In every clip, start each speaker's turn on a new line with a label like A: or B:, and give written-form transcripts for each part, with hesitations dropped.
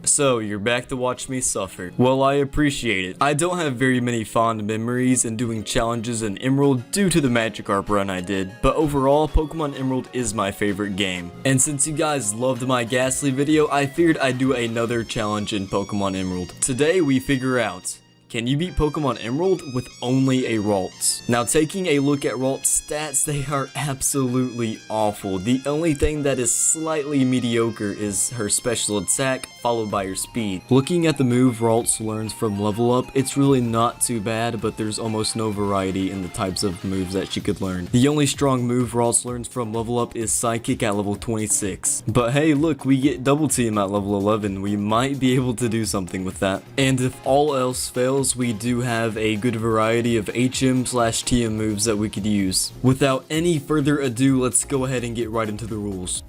A: So, you're back to watch me suffer. Well, I appreciate it. I don't have very many fond memories in doing challenges in Emerald due to the Magikarp run I did, but overall, Pokemon Emerald is my favorite game. And since you guys loved my Ghastly video, I figured I'd do another challenge in Pokemon Emerald. Today, we figure out, can you beat Pokemon Emerald with only a Ralts? Now, taking a look at Ralts' stats, they are absolutely awful. The only thing that is slightly mediocre is her special attack, followed by her speed. Looking at the move Ralts learns from level up, it's really not too bad, but there's almost no variety in the types of moves that she could learn. The only strong move Ralts learns from level up is Psychic at level 26. But hey, look, we get Double Team at level 11. We might be able to do something with that. And if all else fails, we do have a good variety of HM/TM moves that we could use. Without any further ado, let's go ahead and get right into the rules.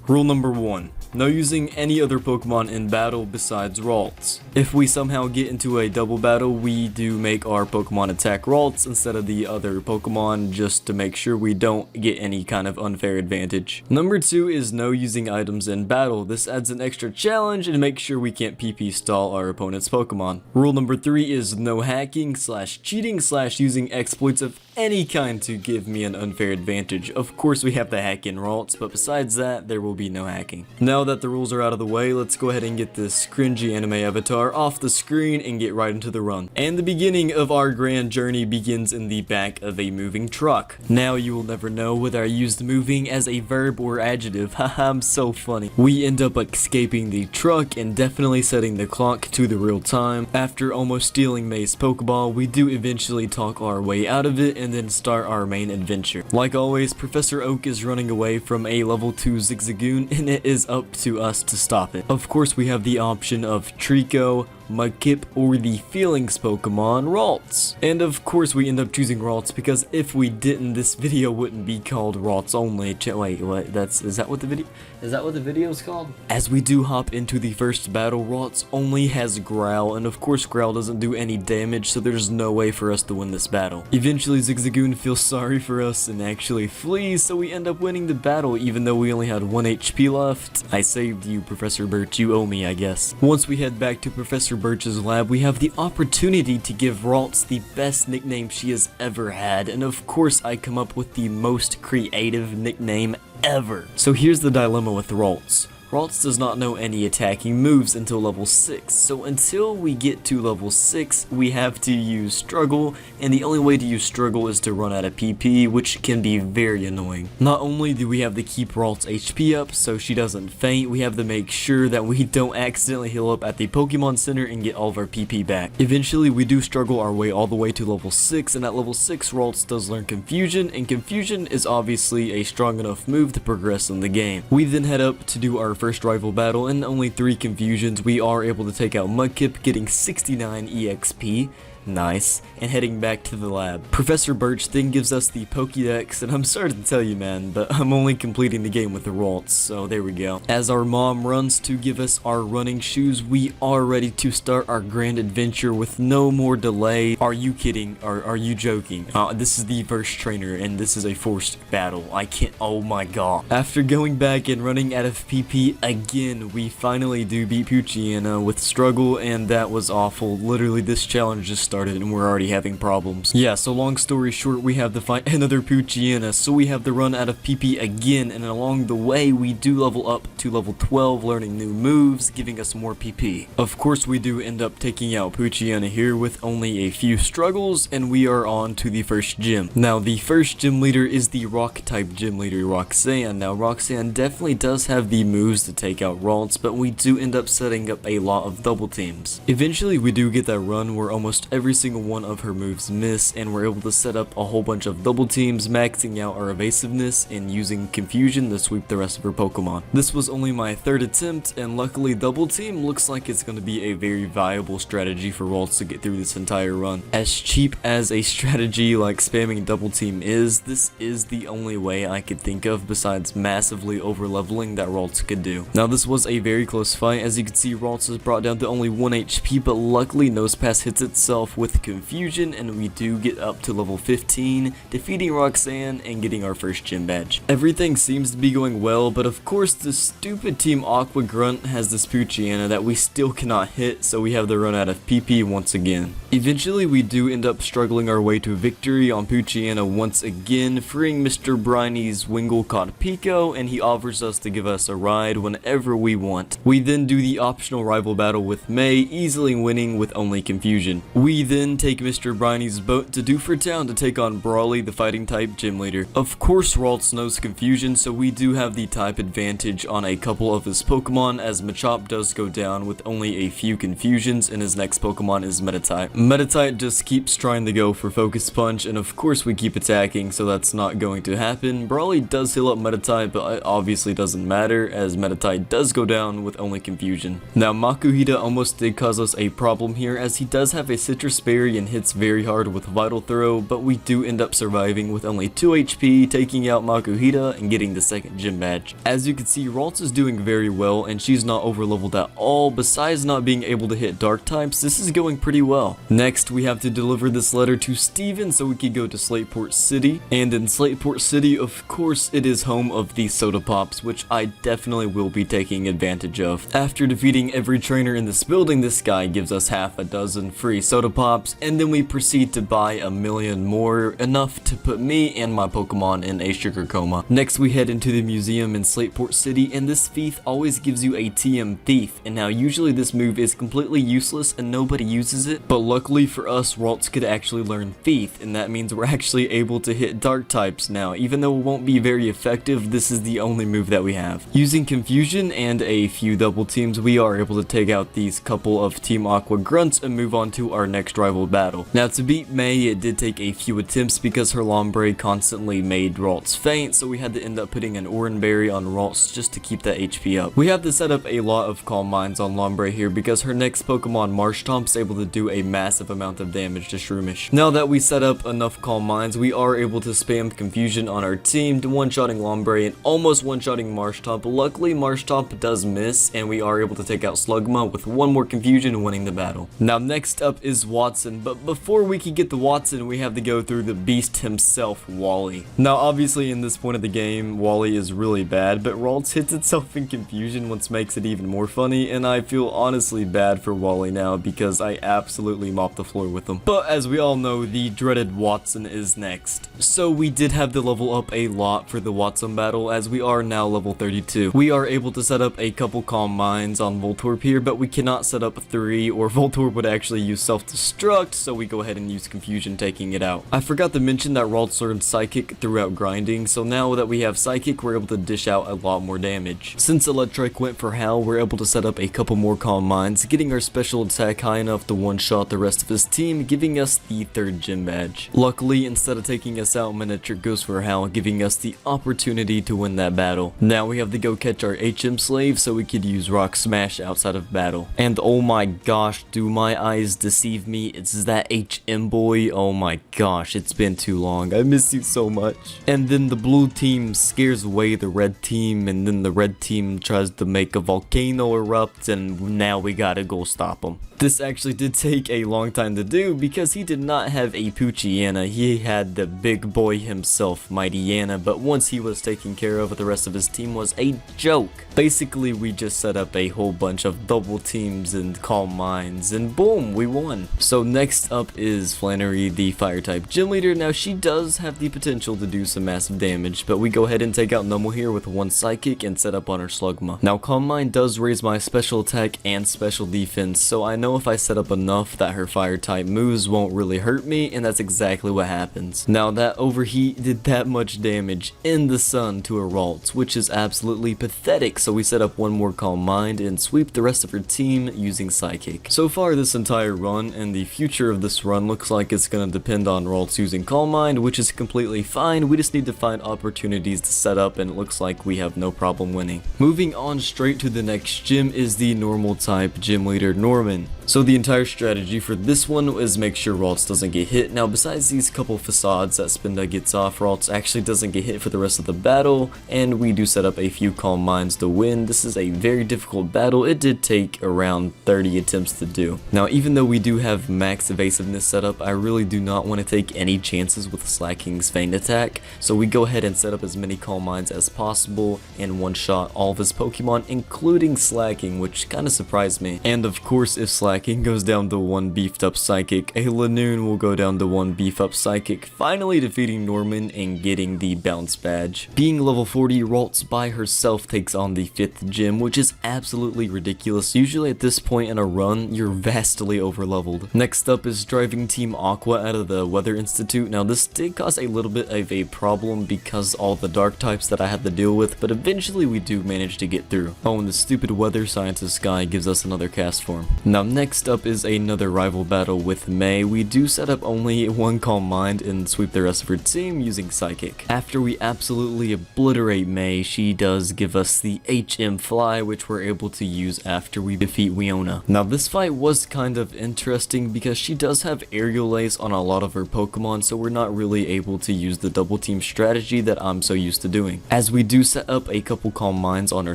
A: Rule number 1. No using any other Pokemon in battle besides Ralts. If we somehow get into a double battle, we do make our Pokemon attack Ralts instead of the other Pokemon just to make sure we don't get any kind of unfair advantage. Number 2 is no using items in battle. This adds an extra challenge and makes sure we can't PP stall our opponent's Pokemon. Rule number 3 is no hacking/cheating/using exploits of any kind to give me an unfair advantage. Of course we have to hack in Ralts, but besides that, there will be no hacking. Now that the rules are out of the way, let's go ahead and get this cringy anime avatar off the screen and get right into the run. And the beginning of our grand journey begins in the back of a moving truck. Now you will never know whether I used moving as a verb or adjective. Haha, I'm so funny. We end up escaping the truck and definitely setting the clock to the real time. After almost stealing May's Pokeball, we do eventually talk our way out of it and then start our main adventure. Like always, Professor Oak is running away from a level 2 Zigzagoon and it is up to us to stop it. Of course, we have the option of Trico, Mudkip, or the Feelings Pokemon, Ralts. And of course we end up choosing Ralts because if we didn't, this video wouldn't be called Ralts Only. Wait, what? Is that what the video is called? As we do hop into the first battle, Ralts only has Growl, and of course Growl doesn't do any damage, so there's no way for us to win this battle. Eventually Zigzagoon feels sorry for us and actually flees, so we end up winning the battle even though we only had 1 HP left. I saved you, Professor Birch. You owe me, I guess. Once we head back to Professor Birch's lab, we have the opportunity to give Ralts the best nickname she has ever had, and of course I come up with the most creative nickname ever. So here's the dilemma with Ralts. Ralts does not know any attacking moves until level 6, so until we get to level 6, we have to use Struggle, and the only way to use Struggle is to run out of PP, which can be very annoying. Not only do we have to keep Ralts' HP up so she doesn't faint, we have to make sure that we don't accidentally heal up at the Pokemon Center and get all of our PP back. Eventually, we do struggle our way all the way to level 6, and at level 6, Ralts does learn Confusion, and Confusion is obviously a strong enough move to progress in the game. We then head up to do our first rival battle. In only 3 confusions, we are able to take out Mudkip, getting 69 EXP. Nice. And heading back to the lab. Professor Birch then gives us the Pokédex, and I'm sorry to tell you, man, but I'm only completing the game with the Ralts, so there we go. As our mom runs to give us our running shoes, we are ready to start our grand adventure with no more delay. Are you kidding? Are you joking? This is the first trainer, and this is a forced battle. I can't. Oh my god. After going back and running out of PP again, we finally do beat Poochyena with Struggle, and that was awful. Literally, this challenge just started and we're already having problems. Yeah, so long story short, we have to fight another Poochyena, so we have to run out of PP again, and along the way we do level up to level 12, learning new moves, giving us more PP. Of course we do end up taking out Poochyena here with only a few struggles, and we are on to the first gym. Now the first gym leader is the rock type gym leader, Roxanne. Now Roxanne definitely does have the moves to take out Ralts, but we do end up setting up a lot of double teams. Eventually we do get that run where almost every single one of her moves miss, and we're able to set up a whole bunch of double teams, maxing out our evasiveness and using Confusion to sweep the rest of her Pokemon. This was only my 3rd attempt, and luckily double team looks like it's going to be a very viable strategy for Ralts to get through this entire run. As cheap as a strategy like spamming double team is, this is the only way I could think of besides massively over leveling that Ralts could do. Now this was a very close fight. As you can see, Ralts is brought down to only 1 HP, but luckily Nosepass hits itself off with Confusion, and we do get up to level 15, defeating Roxanne and getting our first gym badge. Everything seems to be going well, but of course the stupid Team Aqua Grunt has this Poochyena that we still cannot hit, so we have to run out of PP once again. Eventually we do end up struggling our way to victory on Poochyena once again, freeing Mr. Briny's Wingull called Pico, and he offers us to give us a ride whenever we want. We then do the optional rival battle with May, easily winning with only Confusion. We then take Mr. Briny's boat to Doofer Town to take on Brawly, the fighting type gym leader. Of course Ralts knows Confusion, so we do have the type advantage on a couple of his Pokemon, as Machop does go down with only a few Confusions, and his next Pokemon is Meditite. Meditite just keeps trying to go for Focus Punch, and of course we keep attacking, so that's not going to happen. Brawly does heal up Meditite, but it obviously doesn't matter, as Meditite does go down with only Confusion. Now Makuhita almost did cause us a problem here, as he does have a Citrus Berry and hits very hard with Vital Throw, but we do end up surviving with only 2 HP, taking out Makuhita and getting the second gym badge. As you can see, Ralts is doing very well, and she's not over leveled at all. Besides not being able to hit dark types, this is going pretty well. Next, we have to deliver this letter to Steven so we can go to Slateport City, and in Slateport City, of course, it is home of the Soda Pops, which I definitely will be taking advantage of. After defeating every trainer in this building, this guy gives us half a dozen free Soda Pops, and then we proceed to buy a million more, enough to put me and my Pokemon in a sugar coma. Next, we head into the museum in Slateport City, and this thief always gives you a TM Thief, and now usually this move is completely useless and nobody uses it, but luckily for us, Ralts could actually learn Thief, and that means we're actually able to hit dark types now. Even though it won't be very effective, this is the only move that we have. Using Confusion and a few double teams, we are able to take out these couple of Team Aqua Grunts and move on to our next rival battle. Now to beat May, it did take a few attempts because her Lombre constantly made Ralts faint, so we had to end up putting an Oran Berry on Ralts just to keep that HP up. We have to set up a lot of Calm Minds on Lombre here because her next Pokemon, Marshtomp, is able to do a massive amount of damage to Shroomish. Now that we set up enough Calm Minds, we are able to spam Confusion on our team to one-shotting Lombre and almost one-shotting Marshtomp. Luckily, Marshtomp does miss, and we are able to take out Slugma with one more Confusion, winning the battle. Now next up is Watson, but before we can get to Watson, we have to go through the beast himself, Wally. Now obviously in this point of the game, Wally is really bad, but Ralts hits itself in Confusion, which makes it even more funny, and I feel honestly bad for Wally now because I absolutely mopped the floor with him. But as we all know, the dreaded Watson is next. So we did have to level up a lot for the Watson battle, as we are now level 32. We are able to set up a couple Calm Minds on Voltorb here, but we cannot set up 3 or Voltorb would actually use self-destruct, so we go ahead and use Confusion, taking it out. I forgot to mention that Ralts learned Psychic throughout grinding, so now that we have Psychic, we're able to dish out a lot more damage. Since Electric went for Howl, we're able to set up a couple more Calm Minds, getting our special attack high enough to one-shot the rest of his team, giving us the 3rd gym badge. Luckily, instead of taking us out, Manectric goes for Howl, giving us the opportunity to win that battle. Now we have to go catch our HM slave so we could use Rock Smash outside of battle. And oh my gosh, do my eyes deceive me? It's that HM boy. Oh my gosh, it's been too long. I miss you so much. And then the blue team scares away the red team, and then the red team tries to make a volcano erupt, and now we gotta go stop them. This actually did take a long time to do because he did not have a Poochyena. He had the big boy himself, Mighty Yana, but once he was taken care of, the rest of his team was a joke. Basically, we just set up a whole bunch of double teams and Calm Minds, and boom, we won. So next up is Flannery, the fire type gym leader. Now she does have the potential to do some massive damage, but we go ahead and take out Numel here with one Psychic and set up on her Slugma. Now Calm Mind does raise my special attack and special defense, so I know if I set up enough that her fire type moves won't really hurt me, and that's exactly what happens. Now that overheat did that much damage in the sun to a Ralts, which is absolutely pathetic, so we set up one more Calm Mind and sweep the rest of her team using Psychic. So far this entire run and the future of this run looks like it's gonna depend on Ralts using Calm Mind, which is completely fine. We just need to find opportunities to set up, and it looks like we have no problem winning. Moving on straight to the next gym is the normal type gym leader Norman. So the entire strategy for this one is make sure Ralts doesn't get hit. Now besides these couple facades that Spinda gets off, Ralts actually doesn't get hit for the rest of the battle, and we do set up a few calm minds to win. This is a very difficult battle. It did take around 30 attempts to do. Now even though we do have max evasiveness set up, I really do not want to take any chances with Slacking's feint attack, so we go ahead and set up as many calm minds as possible and one-shot all of his Pokemon, including Slacking, which kind of surprised me. And of course, if Slacking goes down to 1 beefed up Psychic, a Lanoon will go down to 1 beef up Psychic, finally defeating Norman and getting the bounce badge. Being level 40, Ralts by herself takes on the 5th gym, which is absolutely ridiculous. Usually at this point in a run, you're vastly overleveled. Next up is driving Team Aqua out of the Weather Institute. Now this did cause a little bit of a problem because all the dark types that I had to deal with, but eventually we do manage to get through. Oh, and the stupid weather scientist guy gives us another cast form. Now next up is another rival battle with May. We do set up only 1 calm mind and sweep the rest of her team using Psychic. After we absolutely obliterate May, she does give us the HM Fly, which we're able to use after we defeat Wiona. Now this fight was kind of interesting because she does have aerial ace on a lot of her Pokemon, so we're not really able to use the double team strategy that I'm so used to doing. As we do set up a couple calm minds on her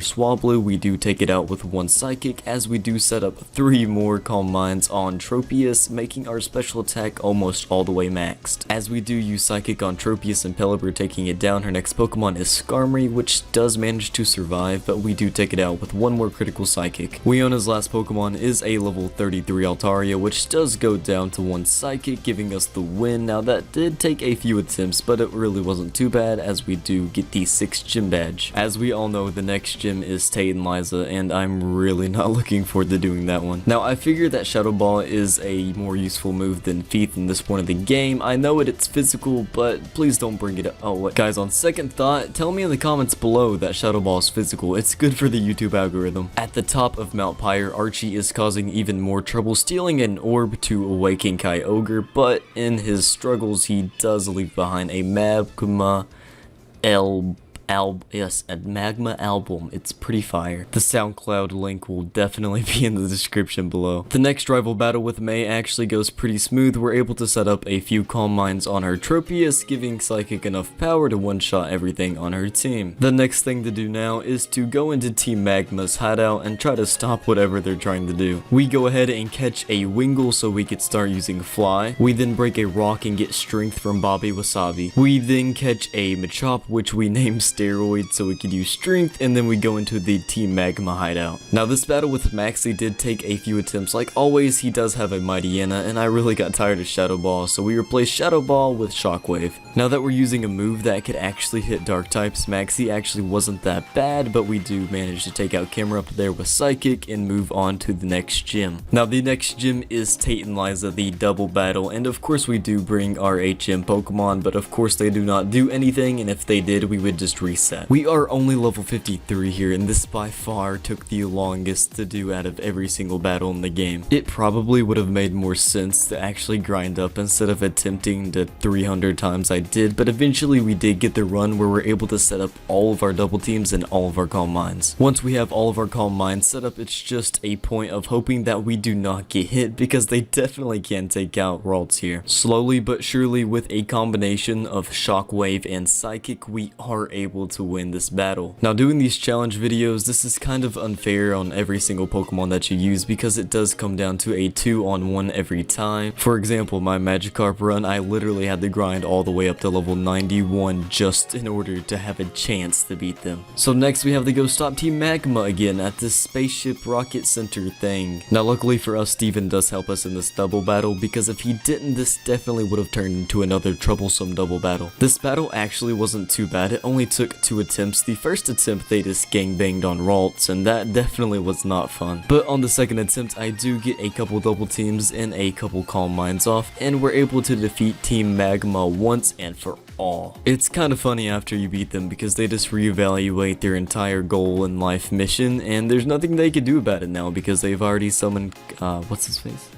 A: Swablu, we do take it out with 1 Psychic, as we do set up 3 more calm minds on Tropius, making our special attack almost all the way maxed. As we do use Psychic on Tropius and Pelipper, taking it down, her next Pokemon is Skarmory, which does manage to survive, but we do take it out with 1 more critical Psychic. Wiona's last Pokemon is a level 33 Altaria, which does go down to 1 Psychic, giving us the win. Now that did take a few attempts, but it really wasn't too bad, as we do get the 6th gym badge. As we all know, the next gym is Tate and Liza, and I'm really not looking forward to doing that one. Now I figure that Shadow Ball is a more useful move than Feet in this point of the game. I know it's physical, but please don't bring it up. Oh, what? Guys, on second thought, tell me in the comments below that Shadow Ball is physical. It's good for the YouTube algorithm. At the top of Mount Pyre, Archie is causing even more trouble, stealing an orb to awaken Kyogre, but in his struggles, he does leave behind a Magma Magma album. It's pretty fire. The SoundCloud link will definitely be in the description below. The next rival battle with May actually goes pretty smooth. We're able to set up a few calm minds on her Tropius, giving Psychic enough power to one-shot everything on her team. The next thing to do now is to go into Team Magma's hideout and try to stop whatever they're trying to do. We go ahead and catch a Wingull so we could start using Fly. We then break a rock and get Strength from Bobby Wasabi. We then catch a Machop, which we name Steroid so we could use Strength, and then we go into the Team Magma hideout. Now this battle with Maxie did take a few attempts. Like always, he does have a Mightyena, and I really got tired of Shadow Ball, so we replaced Shadow Ball with Shockwave. Now that we're using a move that could actually hit dark types, Maxie actually wasn't that bad, but we do manage to take out Camera up there with Psychic and move on to the next gym. Now the next gym is Tate and Liza, the double battle, and of course we do bring our HM Pokemon, but of course they do not do anything, and if they did, we would just reset. We are only level 53 here, and this by far took the longest to do out of every single battle in the game. It probably would have made more sense to actually grind up instead of attempting the 300 times I did, but eventually we did get the run where we're able to set up all of our double teams and all of our calm minds. Once we have all of our calm minds set up, it's just a point of hoping that we do not get hit, because they definitely can take out Ralts here. Slowly but surely, with a combination of Shockwave and Psychic, we are able to win this battle. Now doing these challenge videos, this is kind of unfair on every single Pokemon that you use, because it does come down to a 2-on-1 every time. For example, my Magikarp run, I literally had to grind all the way up to level 91 just in order to have a chance to beat them. So next we have to go stop Team Magma again at this spaceship rocket center thing. Now luckily for us, Steven does help us in this double battle, because if he didn't, this definitely would have turned into another troublesome double battle. This battle actually wasn't too bad. It only took 2 attempts. The first attempt they just gangbanged on Ralts, and that definitely was not fun. But on the second attempt, I do get a couple double teams and a couple calm minds off, and we're able to defeat Team Magma once and for all. It's kind of funny after you beat them, because they just reevaluate their entire goal in life mission, and there's nothing they can do about it now, because they've already summoned, what's his face?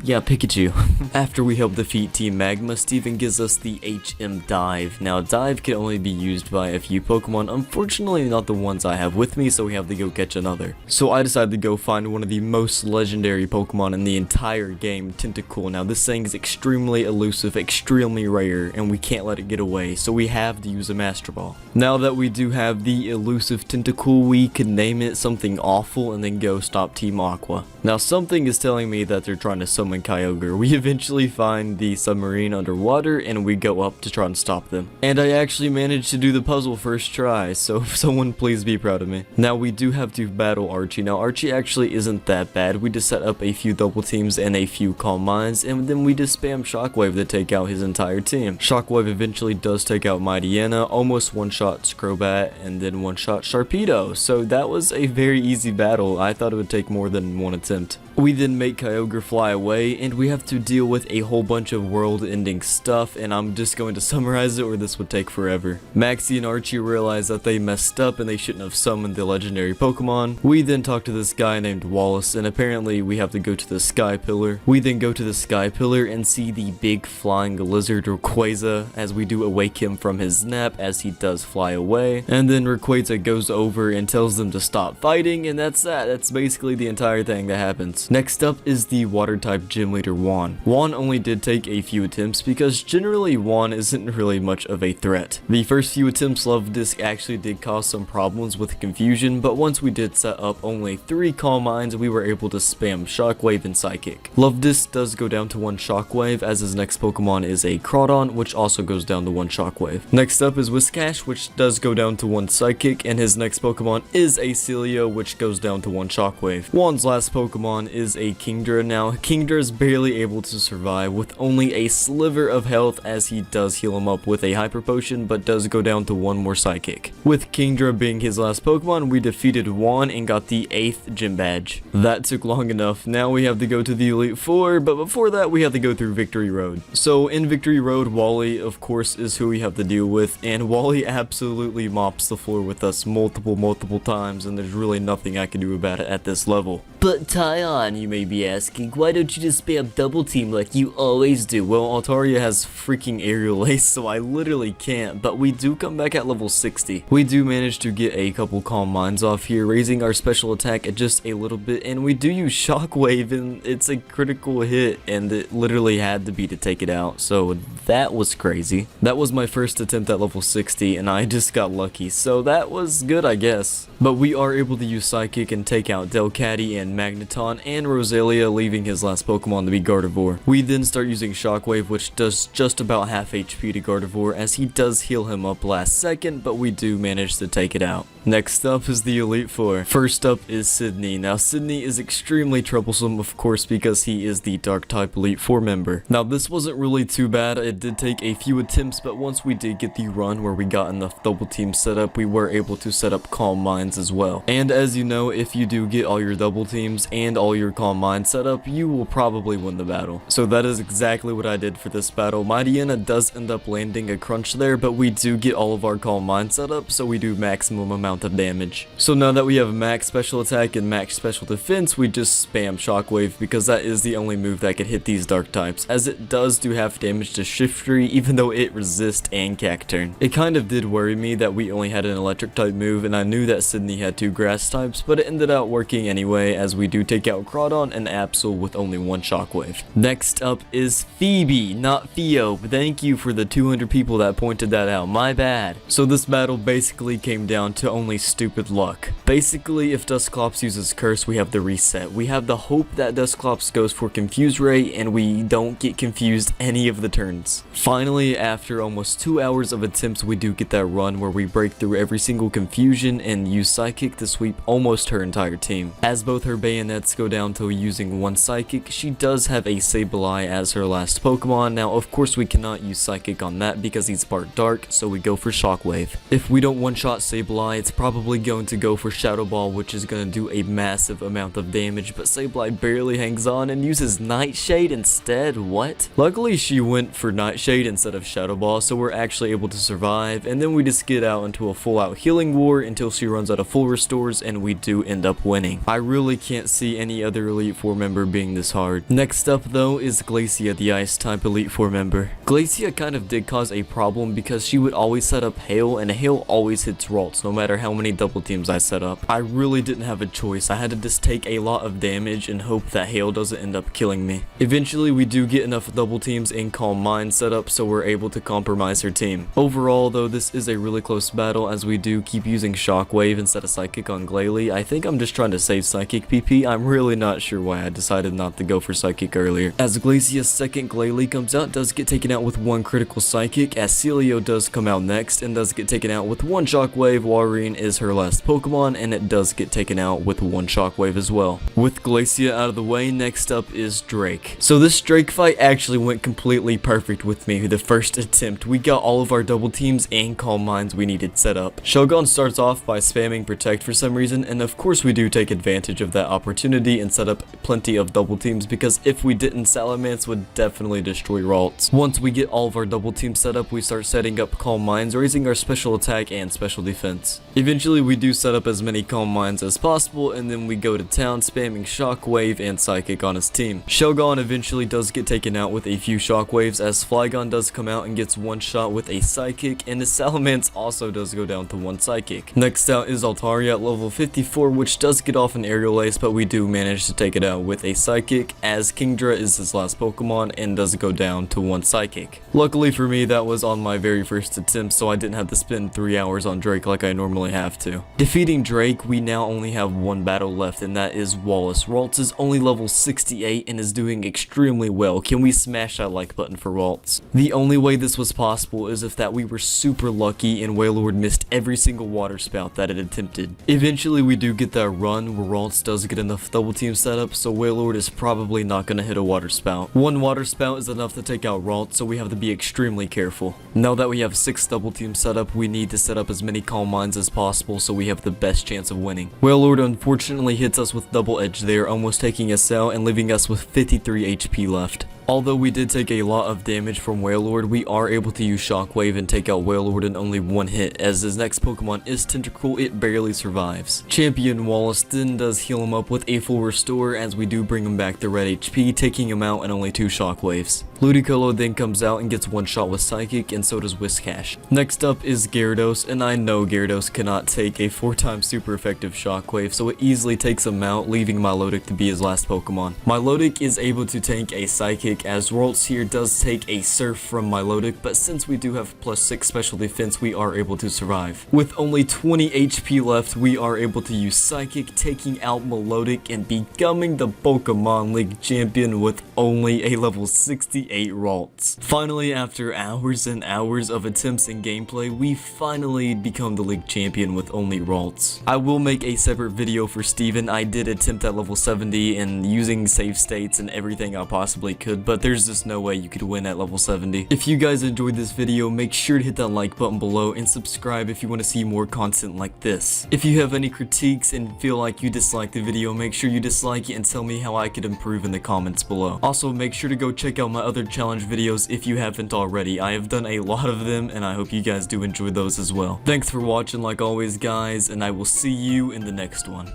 A: Yeah, Pikachu. After we help defeat Team Magma, Steven gives us the HM Dive. Now, Dive can only be used by a few Pokemon, unfortunately not the ones I have with me, so we have to go catch another. So I decided to go find one of the most legendary Pokemon in the entire game, Tentacle. Now, this thing is extremely elusive, extremely rare, and we can't let it get away, so we have to use a Master Ball. Now that we do have the elusive Tentacle, we could name it something awful and then go stop Team Aqua. Now, something is telling me that they're trying to summon Kyogre. We eventually find the submarine underwater and we go up to try and stop them. And I actually managed to do the puzzle first try, so someone please be proud of me. Now, we do have to battle Archie. Now, Archie actually isn't that bad. We just set up a few double teams and a few Calm Minds, and then we just spam Shockwave to take out his entire team. Shockwave eventually does take out Mightyena, almost one-shot Scrobat, and then one-shot Sharpedo. So that was a very easy battle. I thought it would take more than one attempt. We then make Kyogre fly away, and we have to deal with a whole bunch of world-ending stuff, and I'm just going to summarize it or this would take forever. Maxie and Archie realize that they messed up and they shouldn't have summoned the legendary Pokemon. We then talk to this guy named Wallace, and apparently we have to go to the Sky Pillar. We then go to the Sky Pillar and see the big flying lizard Rayquaza, as we do awake him from his nap as he does fly away. And then Rayquaza goes over and tells them to stop fighting, and that's that. That's basically the entire thing that happens. Next up is the water type gym leader Juan. Juan only did take a few attempts because generally Juan isn't really much of a threat. The first few attempts Luvdisc actually did cause some problems with confusion, but once we did set up only 3 Calm Minds, we were able to spam Shockwave and Psychic. Luvdisc does go down to 1 Shockwave, as his next Pokemon is a Crawdon, which also goes down to 1 Shockwave. Next up is Whiscash, which does go down to 1 Psychic, and his next Pokemon is a Celio, which goes down to 1 Shockwave. Juan's last Pokemon is a Kingdra. Now, Kingdra is barely able to survive with only a sliver of health, as he does heal him up with a Hyper Potion, but does go down to 1 more Psychic. With Kingdra being his last Pokemon, we defeated Juan and got the 8th gym badge. That took long enough. Now we have to go to the Elite Four, but before that we have to go through Victory Road. So in Victory Road, Wally, of course, is who we have to deal with, and Wally absolutely mops the floor with us multiple times, and there's really nothing I can do about it at this level. But Tion, you may be asking, why don't you just spam double team like you always do? Well, Altaria has freaking aerial ace, so I literally can't, but we do come back at level 60. We do manage to get a couple Calm Minds off here, raising our special attack at just a little bit, and we do use Shockwave, and it's a critical hit, and it literally had to be to take it out, so that was crazy. That was my first attempt at level 60, and I just got lucky, so that was good, I guess. But we are able to use Psychic and take out Delcatty and Magneton and Roselia, leaving his last Pokemon to be Gardevoir. We then start using Shockwave, which does just about half HP to Gardevoir, as he does heal him up last second, but we do manage to take it out. Next up is the Elite Four. First up is Sydney. Now, Sydney is extremely troublesome, of course, because he is the Dark type Elite Four member. Now, this wasn't really too bad. It did take a few attempts, but once we did get the run where we got enough double teams set up, we were able to set up Calm Minds as well. And as you know, if you do get all your double teams and all your Calm Minds set up, you will probably win the battle. So that is exactly what I did for this battle. Mightyena does end up landing a crunch there, but we do get all of our Calm Minds set up, so we do maximum amount of damage. So now that we have max special attack and max special defense, we just spam Shockwave, because that is the only move that can hit these dark types, as it does do half damage to Shiftry, even though it resists and Cacturn. It kind of did worry me that we only had an electric type move, and I knew that Sydney had 2 grass types, but it ended out working anyway, as we do take out Crawdon and Absol with only 1 Shockwave. Next up is Phoebe, not Theo. Thank you for the 200 people that pointed that out, my bad. So this battle basically came down to only stupid luck. Basically, if Dusclops uses Curse, we have the reset. We have the hope that Dusclops goes for Confuse Ray, and we don't get confused any of the turns. Finally, after almost 2 hours of attempts, we do get that run where we break through every single confusion and use Psychic to sweep almost her entire team. As both her bayonets go down to using 1 Psychic, she does have a Sableye as her last Pokemon. Now, of course, we cannot use Psychic on that because he's part Dark, so we go for Shockwave. If we don't one-shot Sableye, it's probably going to go for Shadow Ball, which is going to do a massive amount of damage, but Sableye barely hangs on and uses Nightshade instead. What? Luckily she went for Nightshade instead of Shadow Ball, so we're actually able to survive, and then we just get out into a full out healing war until she runs out of full restores, and we do end up winning. I really can't see any other Elite Four member being this hard. Next up though is Glacia, the Ice type Elite Four member. Glacia kind of did cause a problem because she would always set up Hail, and Hail always hits Ralts no matter how many double teams I set up. I really didn't have a choice. I had to just take a lot of damage and hope that Hail doesn't end up killing me. Eventually we do get enough double teams in Calm Mind set up, so we're able to compromise her team. Overall though, this is a really close battle as we do keep using Shockwave instead of Psychic on Glalie. I think I'm just trying to save Psychic PP. I'm really not sure why I decided not to go for Psychic earlier. As Glacia's second Glalie comes out, does get taken out with one critical Psychic, as Celio does come out next and does get taken out with one Shockwave. Walrein is her last Pokemon and it does get taken out with one Shockwave as well. With Glacia out of the way, next up is Drake. So this Drake fight actually went completely perfect with me the first attempt. We got all of our double teams and Calm Minds we needed set up. Shogun starts off by spamming Protect for some reason, and of course we do take advantage of that opportunity and set up plenty of double teams, because if we didn't, Salamence would definitely destroy Ralts. Once we get all of our double teams set up, we start setting up Calm Minds, raising our special attack and special defense. Eventually we do set up as many Calm Minds as possible, and then we go to town spamming Shockwave and Psychic on his team. Shogun eventually does get taken out with a few Shockwaves, as Flygon does come out and gets one shot with a Psychic, and the Salamence also does go down to one Psychic. Next out is Altaria at level 54, which does get off an Aerial Ace, but we do manage to take it out with a Psychic, as Kingdra is his last Pokemon and does go down to one Psychic. Luckily for me, that was on my very first attempt, so I didn't have to spend 3 hours on Drake like I normally have to. Defeating Drake, we now only have one battle left, and that is Wallace. Ralts is only level 68 and is doing extremely well. Can we smash that like button for Ralts? The only way this was possible is if that we were super lucky and Wailord missed every single water spout that it attempted. Eventually we do get that run where Ralts does get enough double team setup, so Wailord is probably not going to hit a water spout. One water spout is enough to take out Ralts, so we have to be extremely careful. Now that we have 6 double team setup, we need to set up as many Calm Minds as possible so we have the best chance of winning. Wailord unfortunately hits us with double edge there, almost taking us out and leaving us with 53 HP left. Although we did take a lot of damage from Wailord, we are able to use Shockwave and take out Wailord in only one hit, as his next Pokemon is Tentacle. It barely survives. Champion Wallace then does heal him up with a full restore, as we do bring him back to red HP, taking him out in only 2 Shockwaves. Ludicolo then comes out and gets one shot with Psychic, and so does Whiscash. Next up is Gyarados, and I know Gyarados cannot take a 4x super effective Shockwave, so it easily takes him out, leaving Milotic to be his last Pokemon. Milotic is able to tank a Psychic, as Ralts here does take a Surf from Milotic, but since we do have +6 special defense, we are able to survive. With only 20 HP left, we are able to use Psychic, taking out Milotic and becoming the Pokemon League champion with only a level 68 Ralts. Finally, after hours and hours of attempts and gameplay, we finally become the League champion with only Ralts. I will make a separate video for Steven. I did attempt at level 70 and using save states and everything I possibly could, but there's just no way you could win at level 70. If you guys enjoyed this video, make sure to hit that like button below and subscribe if you want to see more content like this. If you have any critiques and feel like you dislike the video, make sure you dislike it and tell me how I could improve in the comments below. Also, make sure to go check out my other challenge videos if you haven't already. I have done a lot of them and I hope you guys do enjoy those as well. Thanks for watching like always guys, and I will see you in the next one.